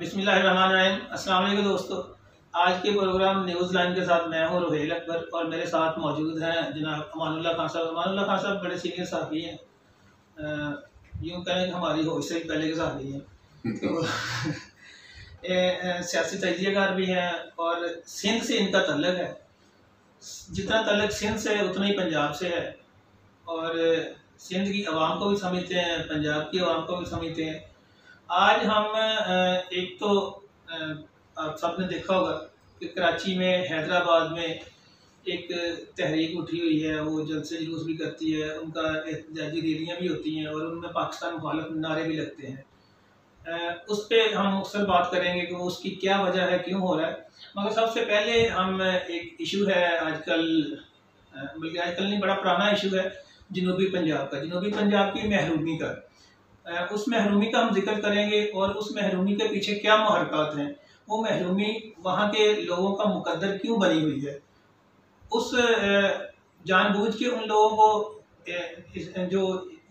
बिस्मिल्लाहिर्रहमानिर्रहीम। अस्सलाम वालेकुम दोस्तों, आज के प्रोग्राम न्यूज़ लाइन के साथ मैं हूँ रुहैल अकबर और मेरे साथ मौजूद हैं जनाब अमानुल्लाह खान साहब। अमानुल्लाह खान साहब बड़े सीनियर साथी हैं, यूँ कहें कि हमारी हो इससे पहले के साथी हैं। तो सियासी तजज़ियाकार भी हैं और सिंध से इनका तल्लक है। जितना तल्लक सिंध से है उतना ही पंजाब से है और सिंध की आवाम को भी समझते हैं, पंजाब की आवाम को भी समझते हैं। आज हम एक तो आप सबने देखा होगा कि कराची में, हैदराबाद में एक तहरीक उठी हुई है, वो जलसे जुलूस भी करती है, उनका एहतजाजी रैलियाँ भी होती हैं और उनमें पाकिस्तान मुखालिफ नारे भी लगते हैं। उस पर हम अक्सर बात करेंगे कि वो उसकी क्या वजह है, क्यों हो रहा है। मगर सबसे पहले हम एक इशू है आजकल, बल्कि आजकल नहीं, बड़ा पुराना इशू है जनूबी पंजाब का, जनूबी पंजाब की महरूमी का। उस महरूमी का हम जिक्र करेंगे और उस महरूमी के पीछे क्या मुहर्रकात हैं, वो महरूमी वहाँ के लोगों का मुकद्दर क्यों बनी हुई है। उस जानबूझ के उन लोगों को जो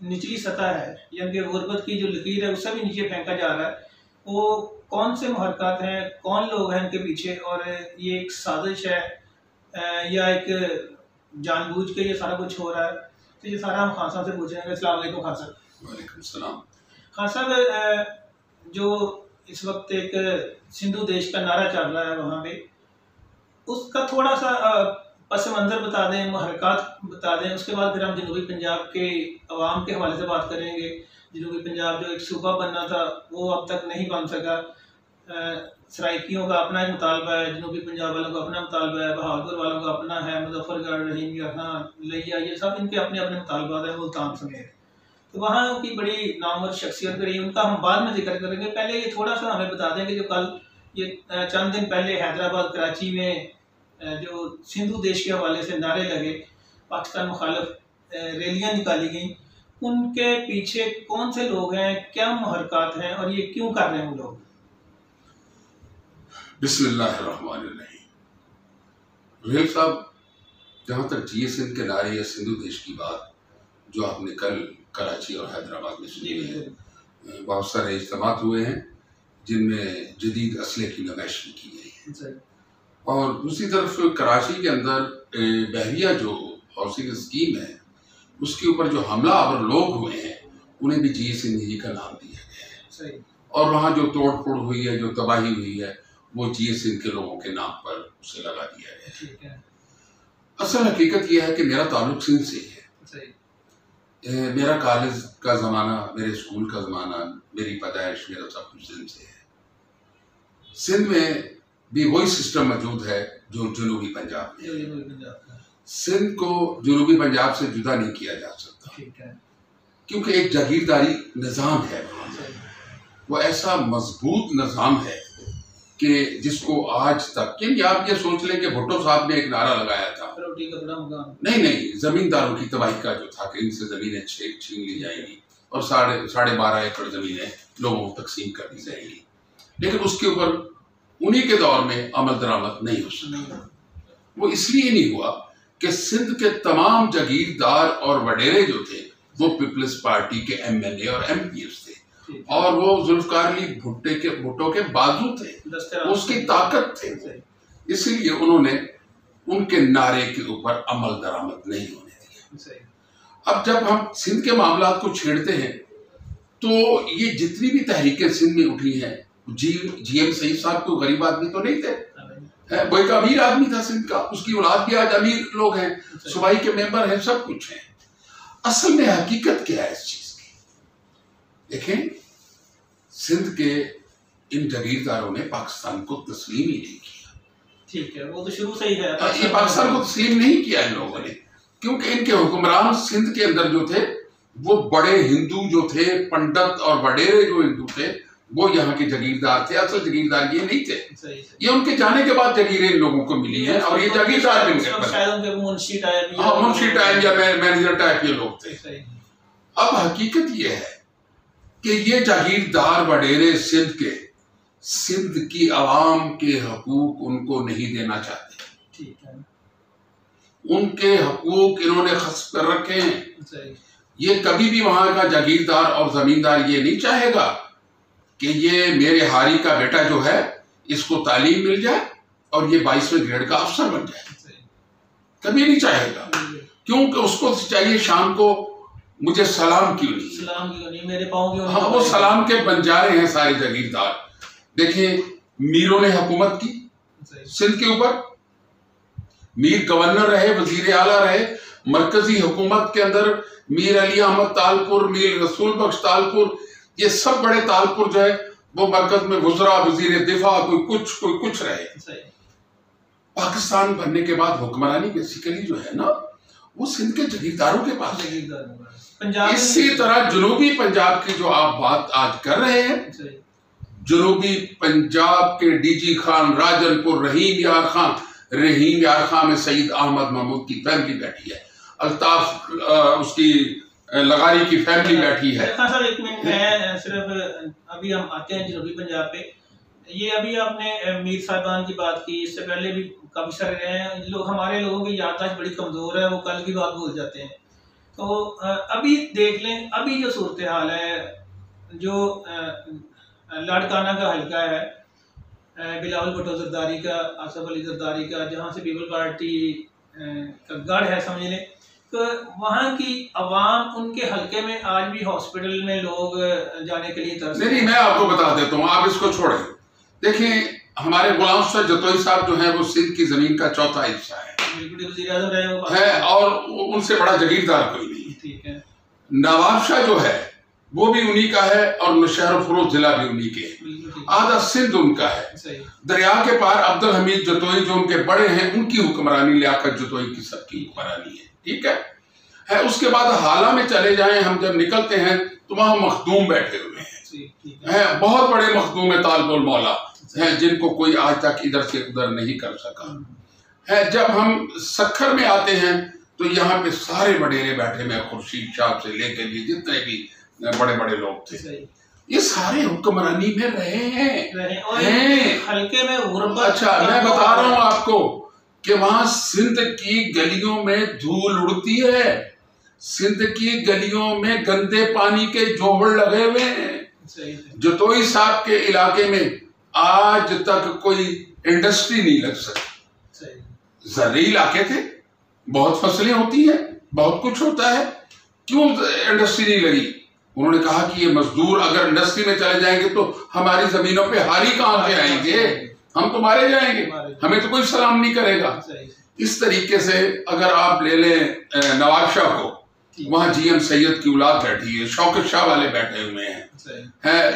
निचली सतह है, यानी कि गुर्बत की जो लकीर है उससे भी नीचे फेंका जा रहा है। वो कौन से मुहर्रकात हैं, कौन लोग हैं इनके पीछे, और ये एक साजिश है या एक जानबूझ के ये सारा कुछ हो रहा है। तो ये सारा हम खान साहब से पूछेंगे। अस्सलाम वालेकुम खान साहब। वालेकुम सलाम। खान साहब, जो इस वक्त एक सिंधु देश का नारा चल रहा है वहाँ पे, उसका थोड़ा सा पस मंज़र बता दें, मुहर्रकात बता दें। उसके बाद फिर हम जनूबी पंजाब के अवाम के हवाले से बात करेंगे। जनूबी पंजाब जो एक सूबा बनना था वो अब तक नहीं बन सका। सराइकियों का अपना एक मुतालबा है, जनूबी पंजाब वालों का अपना मुतालबा है, बहादुर वालों का अपना है, मुजफ्फरगढ़, रहीम यहाँ, लिया, ये सब इनके अपने अपने मुतालबा है, मुल्तान समेत। तो वहाँ की बड़ी नामवर शख्सियत रही, उनका हम बाद में जिक्र करेंगे। पहले ये थोड़ा सा हमें बता दें कि जो कल ये चंद दिन पहले हैदराबाद, कराची में जो सिंधु देश के हवाले से नारे लगे, पाकिस्तान मुखालिफ रैलियाँ निकाली गई, उनके पीछे कौन से लोग हैं, क्या मुहर्रकात हैं और ये क्यों कर रहे हैं वो लोग। बिस्मिल्लाहिर्रहमानिर्रहीम। रुहैल साहब, जहाँ तक GSM के नारे या सिंधु देश की बात जो आपने कल कराची और हैदराबाद में सुनी है, बहुत सारे इज्तिमात हुए हैं जिनमें जदीद असले की नुमाइश की गई है। और दूसरी तरफ कराची के अंदर बहरिया जो हाउसिंग स्कीम है उसके ऊपर जो हमलावर लोग हुए हैं उन्हें भी GSM का नाम दिया गया है। और वहाँ जो तोड़ फोड़ हुई है, जो तबाही हुई है, वो GSM के लोगों के नाम पर उसे लगा दिया गया है। असल हकीकत यह है कि मेरा ताल्लुक सिंध से है। मेरा कॉलेज का ज़माना, मेरे स्कूल का ज़माना, मेरी पैदाइश, मेरा सब कुछ सिंध से है। सिंध में भी वही सिस्टम मौजूद है जो जनूबी पंजाब में है। सिंध को जनूबी पंजाब से जुदा नहीं किया जा सकता, क्योंकि एक जागीरदारी निज़ाम है वहाँ। वो ऐसा मजबूत निज़ाम है कि जिसको आज तक, क्योंकि आप ये सोच लें कि भुट्टो साहब ने एक नारा लगाया था, नहीं, जमींदारों की तबाही का जो था कि इनसे जमीनें छीन ली जाएंगी और 12.5 एकड़ जमीनें लोगों को तकसीम कर दी जाएंगी। लेकिन उसके ऊपर उन्हीं के दौर में अमल दरामद नहीं हो सका। वो इसलिए नहीं हुआ कि सिंध के तमाम जागीरदार और वडेरे जो थे वो पीपल्स पार्टी के MLA और MPs थे और वो जुल्फकार अली भुट्टो के बाजू थे, उसकी ताकत थे। इसलिए उन्होंने उनके नारे के ऊपर अमल दरामद नहीं होने दिया। अब जब हम सिंध के मामलात को छेड़ते हैं तो ये जितनी भी तहरीकें सिंध में उठी हैं, GM सईद साहब कोई गरीब आदमी तो नहीं थे, वो एक अमीर आदमी था सिंध का, उसकी औलाद भी आज अमीर लोग हैं, सूबाई के मेंबर हैं, सब कुछ हैं। असल में हकीकत क्या है इस चीज की? देखें, सिंध के इन जागीरदारों ने पाकिस्तान को तस्लीम ही नहीं किया। ठीक है, वो तो शुरू से ही है। ये पाकिस्तान को तस्लीम नहीं किया इन लोगों ने, क्योंकि इनके हुक्मरान सिंध के अंदर जो थे वो बड़े हिंदू जो थे, पंडित और वडेरे जो हिंदू थे, वो यहाँ के जागीरदार थे। असल जागीरदार ये नहीं थे, ये उनके जाने के बाद जागीरें इन लोगों को मिली हैं और ये जागीरदार मुंशी टाइप या मैनेजर टाइप ये लोग थे। अब हकीकत ये है कि ये जागीरदार वडेरे सिंध की आवाम के हकूक उनको नहीं देना चाहते। ठीक है, उनके हकूक इन्होंने खस्प कर रखे हैं। ये कभी भी वहां का जागीरदार और जमींदार ये नहीं चाहेगा कि ये मेरे हारी का बेटा जो है इसको तालीम मिल जाए और ये 22वें ग्रेड का अफसर बन जाए, कभी नहीं चाहेगा। क्योंकि उसको चाहिए शाम को मुझे सलाम क्यों नहीं, मेरे पाँव क्यों। हाँ, वो सलाम के बंजारे हैं सारे जागीरदार। देखिए मीरों ने हुकूमत की सिंध के ऊपर, मीर गवर्नर रहे, वजीर आला रहे, मरकजी हुकूमत के अंदर मीर अली अहमद तालपुर, मीर रसूल बख्श तालपुर, ये सब बड़े तालपुर जो है वो मरकज में वज़रा, वजीर दिफा, कोई कुछ रहे। पाकिस्तान बनने के बाद हुक्मरानी बेसिकली जो है ना वो सिंध के जगीरदारों के पास है। इसी तरह जनूबी पंजाब की जो आप बात आज कर रहे हैं, जनूबी पंजाब के डीजी खान राजनपुर रहीम यार खान में सईद अहमद महमूद की फैमिली बैठी है, अल्ताफ उसकी लगारी की फैमिली बैठी है। सर एक मिनट में सिर्फ अभी हम आते हैं जनूबी पंजाब पे। ये अभी आपने मीर साहिबान की बात की, इससे पहले भी काफी सारे रहे हैं लोग। हमारे लोगों की याददाश्त बड़ी कमजोर है, वो कल की बात भूल जाते हैं। तो अभी देख लें, अभी जो सूरत हाल है, जो लाड़काना का हल्का है, बिलावल भुट्टो जरदारी का, आसफ अली जरदारी का, जहाँ से पीपल पार्टी का गढ़ है समझ लें, तो वहाँ की अवाम उनके हल्के में आज भी हॉस्पिटल में लोग जाने के लिए तरस। नहीं, मैं आपको बता देता हूँ, आप इसको छोड़ें। देखिए हमारे गुलाम शाह जतोई साहब जो है वो सिंध की जमीन का चौथा हिस्सा है और उनसे बड़ा जगीरदार कोई नहीं। ठीक है। नवाब शाह जो है वो भी उन्हीं का है और नौशहर फरोज जिला भी उन्हीं के, आधा सिंध उनका है। दरिया के पार अब्दुल हमीद जतोई जो उनके बड़े हैं, उनकी हुक्मरानी, लियाकत जतोई की सबकी हुक्मरानी है। ठीक है। उसके बाद हाला में चले जाएं, हम जब निकलते हैं तो वहां मखदूम बैठे हुए हैं, बहुत बड़े मखदूम है, तालबुल मौला हैं, जिनको कोई आज तक इधर से उधर नहीं कर सका है। जब हम सखर में आते हैं तो यहाँ पे सारे वडेरे बैठे में, खुर्शीद शाह से लेकर भी जितने भी बड़े बड़े लोग थे, ये सारे हुक्मरानी में रहे हैं। हल्के में गुर्बत। अच्छा, मैं बता रहा हूँ आपको कि वहां सिंध की गलियों में धूल उड़ती है, सिंध की गलियों में गंदे पानी के जोहड़ लगे हुए हैं। जतोई साहब के इलाके में आज तक कोई इंडस्ट्री नहीं लग सकी। ज़र्री इलाके थे, बहुत फसलें होती हैं, बहुत कुछ होता है, क्यों इंडस्ट्री नहीं लगी? उन्होंने कहा कि ये मजदूर अगर इंडस्ट्री में चले जाएंगे तो हमारी जमीनों पे हारी कहां से आएंगे, हम तो मारे जाएंगे, हमें तो कोई सलाम नहीं करेगा। इस तरीके से अगर आप ले लें नवाब शाह को, वहाँ जीएम सैयद की औलाद बैठी है, शौकत शाह वाले बैठे हुए हैं,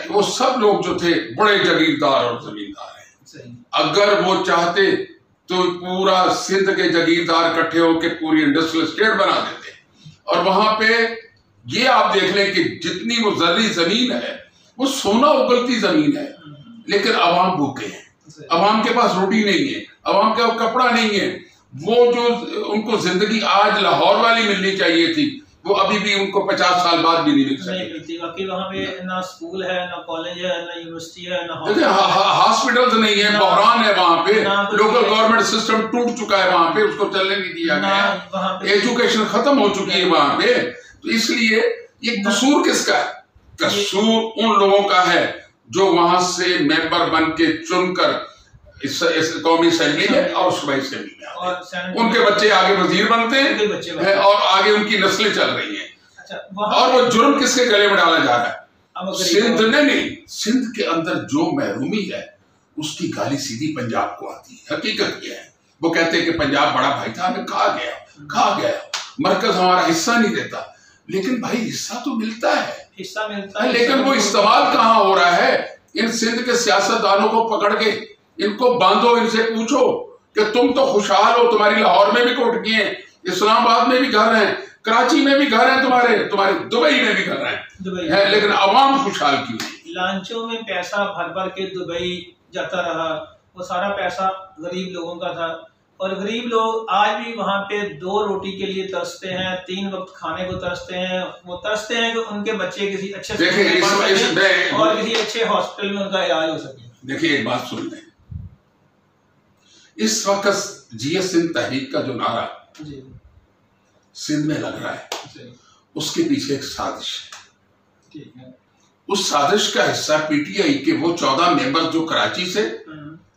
वो सब लोग जो थे बड़े जगीरदार और जमींदार हैं। अगर वो चाहते तो पूरा सिंध के जगीरदार इकट्ठे होकर पूरी इंडस्ट्रियल स्टेट बना देते। और वहां पे ये आप देख लें कि जितनी वो जर्री जमीन है वो सोना उगलती जमीन है, लेकिन अवाम भूखे हैं, अवाम के पास रोटी नहीं है, अवाम का कपड़ा नहीं है। वो जो उनको जिंदगी आज लाहौर वाली मिलनी चाहिए थी वो अभी भी उनको 50 साल बाद भी नहीं मिल सकती। वहाँ पे ना स्कूल है, ना कॉलेज है, ना यूनिवर्सिटी है, ना हॉस्पिटल नहीं है, बहरान है वहाँ पे, लोकल गवर्नमेंट सिस्टम टूट चुका है वहाँ पे, उसको चलने नहीं दिया गया, एजुकेशन खत्म हो चुकी है वहाँ पे। तो इसलिए ये कसूर किसका है? कसूर उन लोगों का है जो वहां से मेंबर बन के चुनकर इस कौमी असेंबली में और सूबाई असेंबली में आते हैं, उनके बच्चे आगे वजीर बनते हैं और आगे उनकी नस्लें चल रही हैं। और वो जुर्म किसके गले में डाला जा रहा है? सिंध नहीं, सिंध के अंदर जो महरूमी है उसकी गाली सीधी पंजाब को आती है। हकीकत यह है, वो कहते हैं कि पंजाब बड़ा भाई था, हमें खा गया, मरकज हमारा हिस्सा नहीं देता। लेकिन भाई हिस्सा तो मिलता है, लेकिन वो इस्तेमाल कहाँ हो रहा है? इन सिंध के सियासतदानों को पकड़ के इनको बांधो, इनसे पूछो कि तुम तो खुशहाल हो, तुम्हारी लाहौर में भी कोठगी है, इस्लामाबाद में भी घर हैं, कराची में भी घर हैं, तुम्हारे दुबई में भी घर हैं, लेकिन अवाम खुशहाल क्यों नहीं? लांचों में पैसा भर भर के दुबई जाता रहा, वो सारा पैसा गरीब लोगों का था। और गरीब लोग आज भी वहाँ पे 2 रोटी के लिए तरसते हैं, 3 वक्त खाने को तरसते हैं। वो तरसते हैं कि उनके बच्चे किसी अच्छे और किसी अच्छे हॉस्पिटल में उनका इलाज हो सके। देखिए एक बात सुन लें, इस वक्त जीएस सिंध तहरीक का जो नारा सिंध में लग रहा है, उसके पीछे एक साजिश है। उस साजिश का हिस्सा पीटीआई के वो 14 मेंबर जो कराची से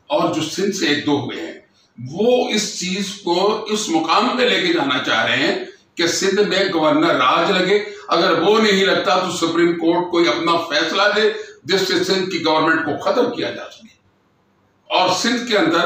और जो सिंध से 1-2 हुए हैं, वो इस चीज को इस मुकाम पे लेके जाना चाह रहे हैं कि सिंध में गवर्नर राज लगे। अगर वो नहीं लगता तो सुप्रीम कोर्ट कोई अपना फैसला दे जिससे सिंध की गवर्नमेंट को खत्म किया जा सके, और सिंध के अंदर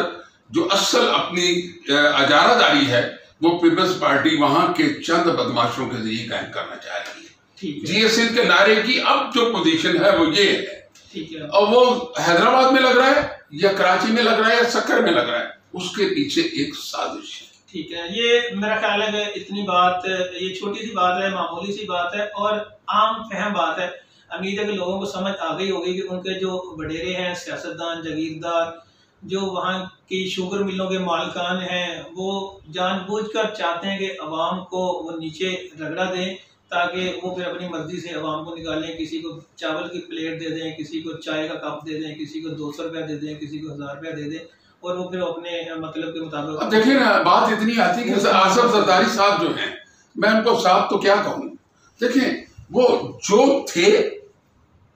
जो असल अपनी अजारादारी है वो पीपल्स पार्टी वहां के चंद बदमाशों के जरिए कायम करना चाह रही है। जीए सिंध के नारे की अब जो पोजीशन है वो ये है, और वो हैदराबाद में लग रहा है या कराची में लग रहा है या सक्कर में लग रहा है, उसके पीछे एक साजिश है। ठीक है, ये मेरा ख्याल है कि इतनी बात, ये छोटी सी बात है, मामूली सी बात है और आम फहम बात है। उम्मीद है कि लोगों को समझ आ गई होगी कि उनके जो वडेरे हैं, सियासतदान, जागीरदार, जो वहाँ की शुगर मिलों के मालिकान हैं, वो जानबूझकर चाहते हैं कि अवाम को वो नीचे रगड़ा दें ताकि वो फिर अपनी मर्जी से अवाम को निकालें। किसी को चावल की प्लेट दे दें, किसी को चाय का कप दे दें, किसी को 200 रुपया दे दें, किसी को 1000 रुपया दे दें, और वो फिर अपने मतलब के मुताबिक। अब देखिए ना, बात इतनी आती है कि आसफ जरदारी साहब जो हैं, मैं उनको साहब तो क्या कहूँ, देखें वो जो थे,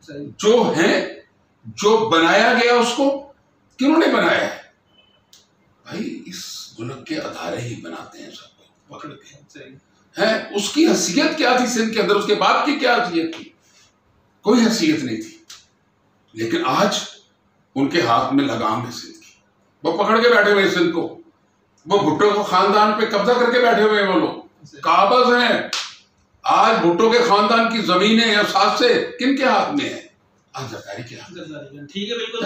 जो हैं, जो बनाया गया उसको किन्होंने बनाया है भाई, इस मुल्क के अदारे ही बनाते हैं सबको पकड़ के है। उसकी हैसियत क्या थी सिंध के अंदर, उसके बाद की क्या हैसियत थी? कोई हैसियत नहीं थी। लेकिन आज उनके हाथ में लगाम है सिंध की, वो पकड़ के बैठे हुए सिंध को, वो भुट्टो को खानदान पे कब्जा करके बैठे हुए हैं वो लोग, काबज हैं। आज भुट्टो के खानदान की जमीनें या सासे किनके हाथ में है? जरदारी के हाथ। ठीक है, बिल्कुल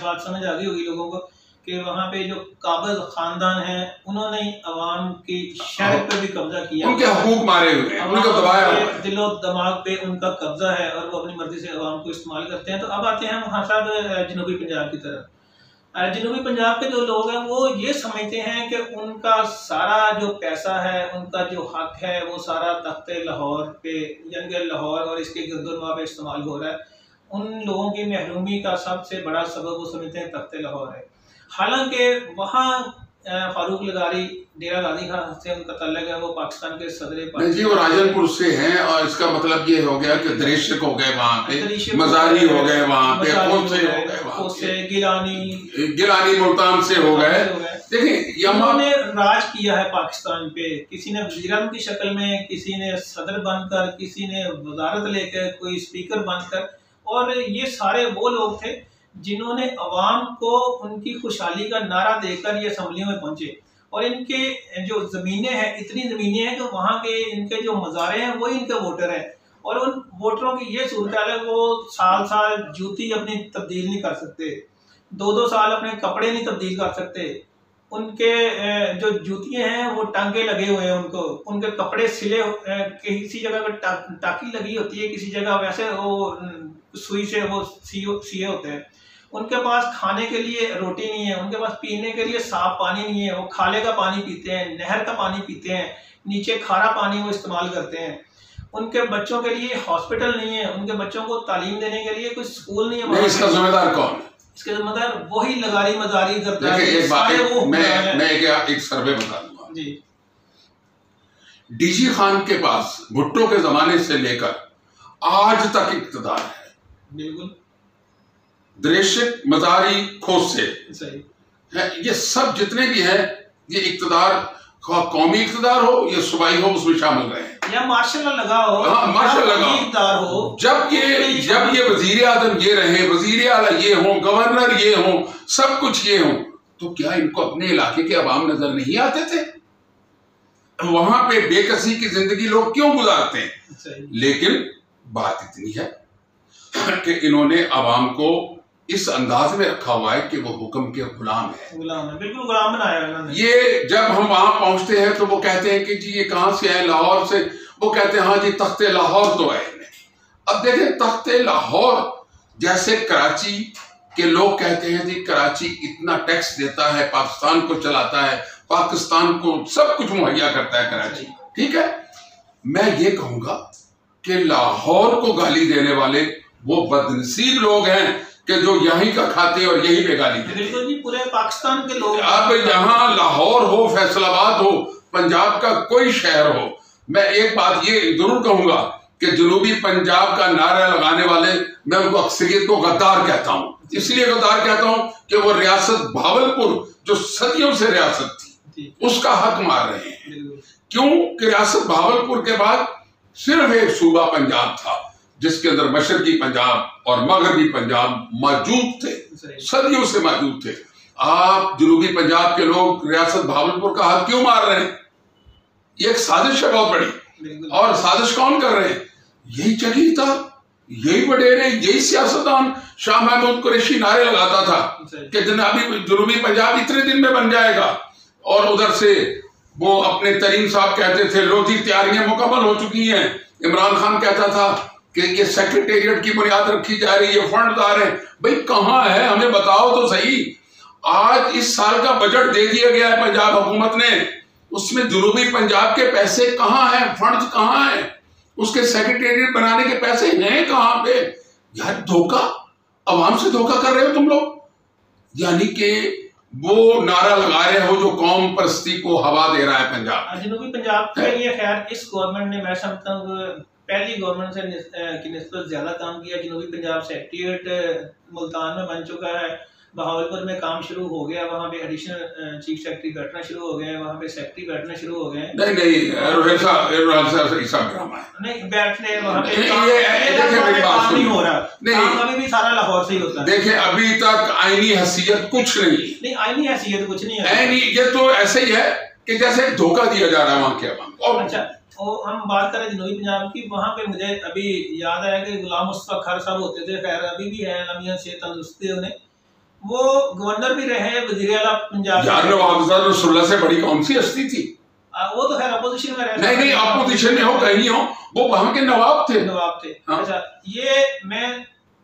बात समझ आ गई होगी लोगों को कि वहाँ पे जो काबज खानदान है उन्होंने अवाम की शहर पे भी कब्जा किया, उनके हुकूक मारे हुए हैं, उनको दबाया हुआ है, दिलो दिमाग पे उनका कब्जा है और वो अपनी मर्जी से अवाम को इस्तेमाल करते हैं। तो अब आते हैं वहाँ साहब जनूबी पंजाब की तरफ। जनूबी पंजाब के जो लोग हैं वो ये समझते हैं कि उनका सारा जो पैसा है, उनका जो हक है, वो सारा तख्ते लाहौर पे, यानी कि लाहौर और इसके गिरदोनवा पे इस्तेमाल हो रहा है। उन लोगों की महरूमी का सबसे बड़ा सबब वो समझते हैं तख्ते लाहौर है। हालांकि वहाँ फारूक लगारी, डेरा गाजी खान से उनका तल्लुक है, वो पाकिस्तान के सदर जी, वो राजनपुर से हैं, और इसका मतलब ये हो गया कि दरेशक हो गए वहाँ पे, मजारी हो गए वहाँ पे, गिलानी मुल्तान से हो गए। देखिए उन्होंने राज किया है पाकिस्तान पे, किसी ने वज़ीर-ए-आज़म की शक्ल में, किसी ने सदर बनकर, किसी ने वजारत लेकर, कोई स्पीकर बनकर, और ये सारे वो लोग थे जिन्होंने अवाम को उनकी खुशहाली का नारा देकर ये असम्बलियों में पहुंचे। और इनके जो ज़मीनें हैं, इतनी ज़मीनें हैं कि वहाँ के इनके जो मज़ारे हैं वही इनके वोटर हैं, और उन वोटरों की ये सूरत है वो साल साल जूती अपनी तब्दील नहीं कर सकते, 2-2 साल अपने कपड़े नहीं तब्दील कर सकते। उनके जो जूतियाँ हैं वो टांगे लगे हुए हैं, उनको उनके कपड़े सिले, किसी जगह पर टाकी लगी होती है, किसी जगह वैसे वो सुई से वो सिए होते हैं। उनके पास खाने के लिए रोटी नहीं है, उनके पास पीने के लिए साफ पानी नहीं है, वो खाले का पानी पीते हैं, नहर का पानी पीते हैं, नीचे खारा पानी वो इस्तेमाल करते हैं। उनके बच्चों के लिए हॉस्पिटल नहीं है, उनके बच्चों को तालीम देने के लिए कोई स्कूल नहीं है। इसका जिम्मेदार कौन है? इसके जिम्मेदार वही लगारी मजारी करता है। मैं एक सर्वे बता दूंगा जी। डीजी खान के पास भुट्टो के जमाने से लेकर आज तक इक्तदार है, बिल्कुल दरेशक, मजारी, खोसे है, ये सब जितने भी हैं ये इक्तदार, कौमी इक्तदार हो या सूबाई हो, उसमें शामिल रहे हैं, या मार्शल लगा हो, हाँ मार्शल लगा हो। जब ये वजीर आजम ये रहे, वजीर आला ये हो, गवर्नर ये हो, सब कुछ ये हो, तो क्या इनको अपने इलाके के अवाम नजर नहीं आते थे? वहां पे बेकसी की जिंदगी लोग क्यों गुजारते हैं? लेकिन बात इतनी है कि इन्होंने अवाम को इस अंदाज में रखा हुआ है कि वो हुक्म के गुलाम है, बिल्कुल गुलाम बनाया है। ये जब हम वहां पहुंचते हैं तो वो कहते हैं कि जी ये कहां से आए, लाहौर से। वो कहते हैं हाँ जी तख्ते लाहौर तो आए। अब देखें, तख्ते लाहौर जैसे कराची के लोग कहते हैं जी कराची इतना टैक्स देता है, पाकिस्तान को चलाता है, पाकिस्तान को सब कुछ मुहैया करता है कराची, ठीक है। मैं ये कहूंगा कि लाहौर को गाली देने वाले वो बदनसीब लोग हैं कि जो यहीं का खाते और यहीं पे गाली देते। बिल्कुल जी, पूरे पाकिस्तान के लोग। अब यहाँ लाहौर हो, फैसलाबाद हो, पंजाब का कोई शहर हो, मैं एक बात ये जरूर कहूंगा कि जनूबी पंजाब का नारा लगाने वाले, मैं उनको अक्सरियत को गद्दार कहता हूं। इसलिए गद्दार कहता हूं कि वो रियासत भावलपुर जो सदियों से रियासत थी उसका हक मार रहे हैं। क्यों कि रियासत भावलपुर के बाद सिर्फ एक सूबा पंजाब था जिसके अंदर मशरकी पंजाब और मगरबी पंजाब मौजूद थे, सदियों से मौजूद थे। आप जनूबी पंजाब के लोग रियासत भावलपुर का हक क्यों मार रहे हैं? ये एक साजिश है बहुत बड़ी। और साजिश कौन कर रहे हैं? यही जगीरदार, यही वडेरे, यही सियासतदान। शाह महमूद कुरैशी नारे लगाता था कि जनूबी पंजाब इतने दिन में बन जाएगा, और उधर से वो अपने तरीन साहब कहते थे लो जी तैयारियां मुकम्मल हो चुकी हैं। इमरान खान कहता था कि ये सेक्रेटेरिएट की बुनियाद रखी जा रही है, फंड आ रहे हैं। भाई कहाँ है, हमें बताओ तो सही। आज इस साल का बजट दे दिया गया है पंजाब हुकूमत ने, उसमें जनूबी पंजाब के पैसे कहाँ हैं, फंड्स कहाँ हैं, उसके सेक्रेटेरिएट बनाने के पैसे हैं कहाँ पे? यार धोखा, अवाम से धोखा कर रहे हो तुम लोग। यानी कि वो नारा लगा रहे हो जो कौम परस्ती को हवा दे रहा है पंजाब। जनूबी पंजाब के लिए खैर इस गवर्नमेंट ने, मैं समझता हूँ पहली गवर्नमेंट से की निस्बत ज्यादा काम किया। जनूबी पंजाब सेक्रेटेरिएट मुल्तान में बन चुका है, बहावलपुर में काम शुरू हो गया, वहाँ पे एडिशनल चीफ सेक्रेटरी बैठना शुरू हो गए, वहाँ पे सेक्रेटरी बैठना शुरू हो गए। नहीं ड्रामा है, नहीं बैठने वहाँ पे काम नहीं हो रहा, काम अभी भी सारा लाहौर से ही होता है। देखिए अभी तक आईनी हैसियत कुछ नहीं, आईनी हैसियत कुछ नहीं है। ये तो ऐसे ही है कि जैसे धोखा दिया जा रहा है वहाँ के अवाम को। अच्छा हम बात करें जनूबी पंजाब की, वहाँ पे मुझे अभी याद आया कि गुलाम मुस्तफा खार साहब होते थे, खैर अभी भी है, लम्हिया से तंदुरुस्ती उन्हें, वो गवर्नर भी रहे, वजीर आला पंजाब। यार नवाब रसूलुल्लाह से बड़ी कौन सी हस्ती थी? वो तो खैर अपोजिशन में रहे। नहीं अपोजिशन में हो कहीं नहीं हो, वो वहाँ के नवाब थे। हाँ? अच्छा ये मैं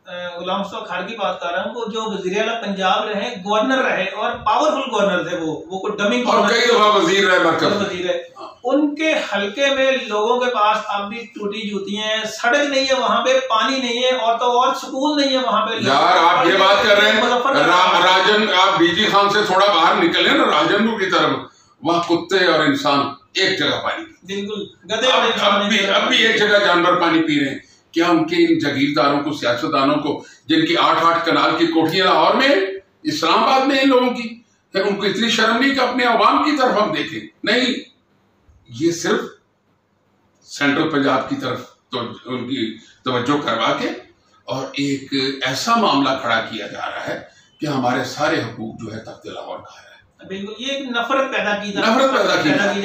गुलाम मुस्तफा खार की बात कर रहा हूँ, वो जो वजीर आला पंजाब रहे, गवर्नर रहे और पावरफुल गवर्नर थे, वो कोई डमिंग और कई दफा वजीर रहे। उनके हलके में लोगों के पास अब भी टूटी जूतियां हैं, सड़क नहीं है, वहां पे पानी नहीं है, और तो और स्कूल नहीं है वहां पे। यार आप ये बात कर रहे हैं राजन, आप बीजी खान से थोड़ा बाहर निकले ना राजनपुर की तरफ, वहाँ कुत्ते और इंसान एक जगह पानी, बिल्कुल गधे, अब भी एक जगह जानवर पानी पी रहे हैं। क्या उनके इन जागीरदारों को, सियासतदानों को, जिनकी 8-8 कनाल की कोठियां लाहौर में, इस्लामाबाद में, इन लोगों की, उनको इतनी शर्म नहीं कि अपने अवाम की तरफ हम देखें? नहीं, ये सिर्फ सेंट्रल पंजाब की तरफ तो उनकी तवज्जो करवा के और एक ऐसा मामला खड़ा किया जा रहा है कि हमारे सारे हुकूक जो है तख्त लाहौर का है। बिल्कुल, ये एक नफरत पैदा की जा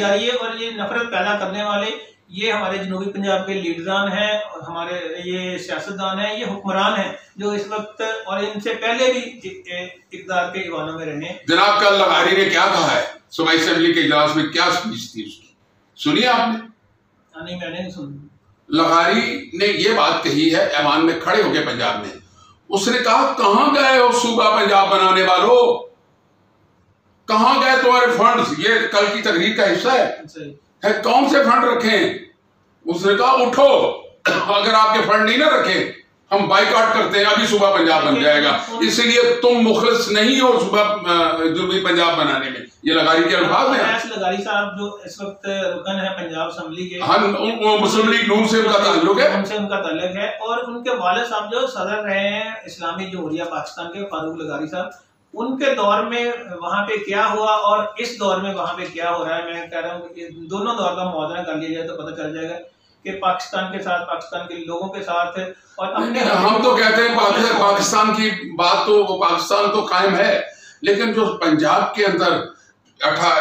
रही है, और ये नफरत पैदा करने वाले ये हमारे जनूबी पंजाब के लीडरान हैं, और हमारे ये सियासतदान हैं, ये हुक्मरान हैं जो इस वक्त और इनसे पहले भी इक़्तिदार के ईवानों में रहे। जनाब कल लगारी ने क्या कहा है सूबाई असेंबली के इजलास में, क्या स्पीच थी उसकी, सुनिए आपने? नहीं मैंने नहीं सुनी। लगारी ने ये बात कही है ऐवान में खड़े होके पंजाब में, उसने कहा कहां गए हो सूबा पंजाब बनाने वालों, कहां गए तुम्हारे फंड्स? ये कल की तकरीर का हिस्सा है कौन से फंड रखे? उसने कहा उठो, अगर आपके फंड नहीं ना रखे हम बाइकआउट करते हैं, अभी सूबा पंजाब बन जाएगा, इसलिए तुम मुखलिस नहीं हो सूबा जनूबी पंजाब बनाने में। ये लगारी के अल्फाज हैं। लगारी साहब जो इस वक्त रुकन है पंजाब असेंबली के, हाँ वो मुस्लिम लीग नून से उनका ताल्लुक है, उनसे उनका ताल्लुक है, और उनके वालिद साहब जो सदर रहे हैं इस्लामी जमहूरिया पाकिस्तान के, फारूक लगारी साहब, उनके दौर में वहाँ पे क्या हुआ और इस दौर में वहाँ पे क्या हो रहा है, मैं कह रहा हूँ कि दोनों दौर का मुआवजा कर लिया जाए तो पता चल जाएगा कि पाकिस्तान के साथ, पाकिस्तान के लोगों के साथ, और अपने हम तो कहते हैं पाकिस्तान की बात, तो पाकिस्तान तो कायम है, लेकिन जो पंजाब के अंदर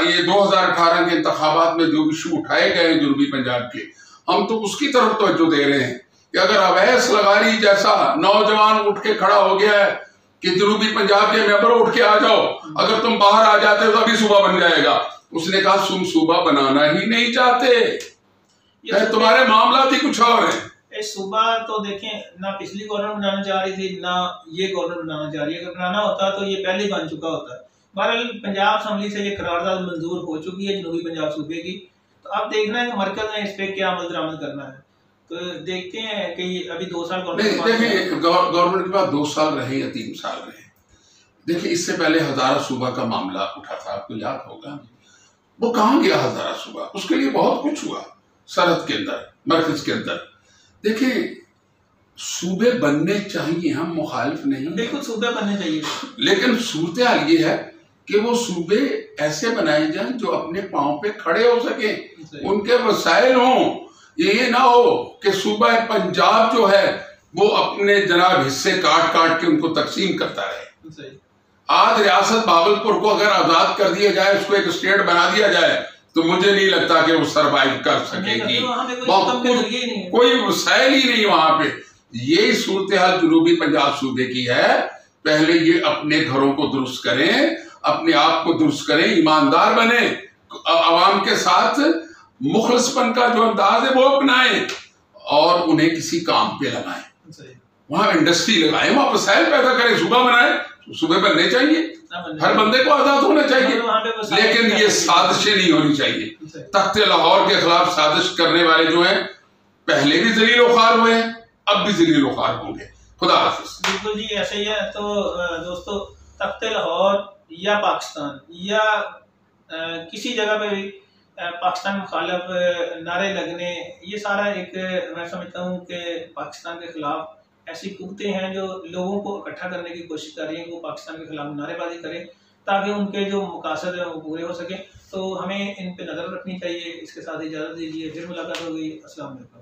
ये 2018 के इंतखाबात में जो इशू उठाए गए हैं जनूबी पंजाब के, हम तो उसकी तरफ तवज्जो दे रहे हैं कि अगर अवैस लगारी जैसा नौजवान उठ के खड़ा हो गया है कि जनूबी पंजाब के मेंबर उठ के आ जाओ, अगर तुम बाहर आ जाते हो तो अभी सूबा बन जाएगा, उसने कहा तुम सूबा बनाना ही नहीं चाहते, तुम्हारे मामला ही कुछ और है। सूबा तो देखें ना पिछली गवर्नमेंट बनाना चाह रही थी ना ये गवर्नमेंट बनाना चाह रही है, अगर बनाना होता तो ये पहले ही बन चुका होता। बहरहाल पंजाब असेंबली से ये करारदाद मंजूर हो चुकी है जनूबी पंजाब सूबे की, तो अब देखना है कि मरकज ने इस पे क्या अमल दरामद करना है, तो देखते हैं कि अभी 2 साल गवर्नमेंट के बाद 2 साल रहे या 3 साल रहे। देखिए इससे पहले हजारा सूबा का मामला उठा था, आपको याद होगा, वो कहाँ गया हजारा सूबा? उसके लिए बहुत कुछ हुआ सरहद के अंदर, मरकज के अंदर। देखिए, सूबे बनने चाहिए, हम मुखालिफ नहीं, बिल्कुल सूबे बनने चाहिए, लेकिन सूरत हाल ये है कि वो सूबे ऐसे बनाए जाएं जो अपने पांव पे खड़े हो सके, उनके वसाइल हों। ये ना हो कि सूबा पंजाब जो है वो अपने जनाब हिस्से काट काट के उनको तकसीम करता रहे। आज रियासत भावलपुर को अगर आजाद कर दिया जाए, उसको एक स्टेट बना दिया जाए, तो मुझे नहीं लगता कि वो सरवाइव कर सकेगी। कोई वसाइल ही नहीं वहां पे। यही सूरत हाल जनूबी पंजाब सूबे की है। पहले ये अपने घरों को दुरुस्त करें, अपने आप को दुरुस्त करें, ईमानदार बने, आवाम के साथ मुखलसपन का जो अंदाज है वो अपनाएं और उन्हें किसी काम पे लगाएं। वहां इंडस्ट्री लगाएं, वहां वसाइल पैदा करें, सूबा बनाएं। सूबे बनने चाहिए, हर बंदे को आजाद होना चाहिए, लेकिन ये साजिशें नहीं होनी चाहिए। तख्ते लाहौर के खिलाफ साजिश करने वाले जो हैं, पहले भी जलील ख्वार हुए हैं, अब भी जलील ख्वार होंगे। खुदा हाफिज। बिल्कुल जी, ऐसे ही है। तो दोस्तों, तख्ते लाहौर या पाकिस्तान या किसी जगह पे भी पाकिस्तान मुखालिफ नारे लगने, ये सारा एक, मैं समझता हूँ कि पाकिस्तान के खिलाफ ऐसी कुत्ते हैं जो लोगों को इकट्ठा करने की कोशिश कर रही हैं, वो पाकिस्तान के खिलाफ नारेबाजी करें ताकि उनके जो मकासद हैं वो पूरे हो सके। तो हमें इन पे नज़र रखनी चाहिए। इसके साथ इजाज़त दीजिए, फिर मुलाकात होगी। अस्सलाम वालेकुम।